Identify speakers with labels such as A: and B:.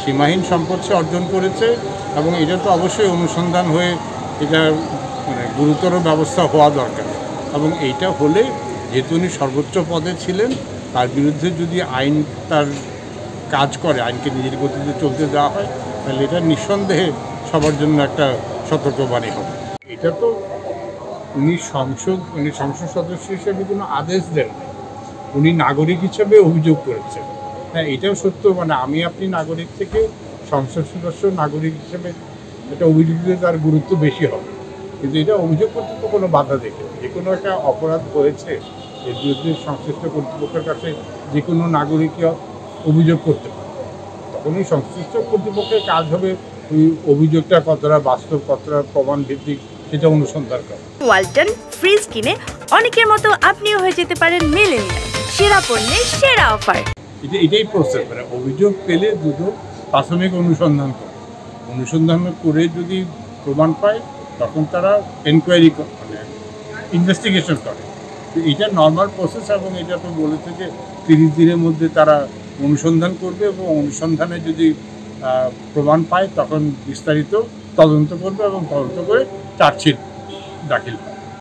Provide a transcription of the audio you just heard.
A: সীমাহীন সম্পদ সে অর্জন করেছে এবং এটা তো অবশ্যই অনুসন্ধান হয়ে এটা মানে গুরুতর ব্যবস্থা হওয়া দরকার। এবং এইটা হলে যেহেতু উনি সর্বোচ্চ পদে ছিলেন, তার বিরুদ্ধে যদি আইন তার কাজ করে, আইনকে নিজের গতিতে চলতে দেওয়া হয়, তাহলে এটা নিঃসন্দেহে সবার জন্য একটা সতর্কবাণী হবে। এটা তো উনি সংসদ সদস্য হিসেবে কোনো আদেশ দেন, উনি নাগরিক হিসেবে অভিযোগ করেছেন। হ্যাঁ, এটাও সত্য, মানে আমি আপনি নাগরিক থেকে সংসদ সদস্য নাগরিক হিসেবে এটা অভিযোগ দিলে তার গুরুত্ব বেশি হবে। কিন্তু এটা অভিযোগ করতে তো কোনো বাধা দেখে, যে কোনো একটা অপরাধ হয়েছে এর বিরুদ্ধে সংশ্লিষ্ট কর্তৃপক্ষের কাছে যে কোনো নাগরিকই অভিযোগ করতে পারে। তখন ওই সংশ্লিষ্ট কর্তৃপক্ষের কাজ হবে ওই অভিযোগটা কতটা বাস্তব, কতটা প্রমাণ ভিত্তিক সেটা অনুসন্ধান করা।
B: ওয়ালটন ফ্রিজ কিনে অনেকের মতো আপনিও হয়ে যেতে পারেন মিলেনিয়াল। সেরা পণ্যের সেরা অফার।
A: এটাই প্রসেস, মানে অভিযোগ পেলে দুটো প্রাথমিক অনুসন্ধান করে যদি প্রমাণ পায় তখন তারা এনকোয়ারি মানে ইনভেস্টিগেশন করে। এটা নর্মাল প্রসেস এবং এটা তো বলেছে যে 30 দিনের মধ্যে তারা অনুসন্ধান করবে এবং অনুসন্ধানে যদি প্রমাণ পায় তখন বিস্তারিত তদন্ত করবে এবং তদন্ত করে চার্জশিট দাখিল করবে।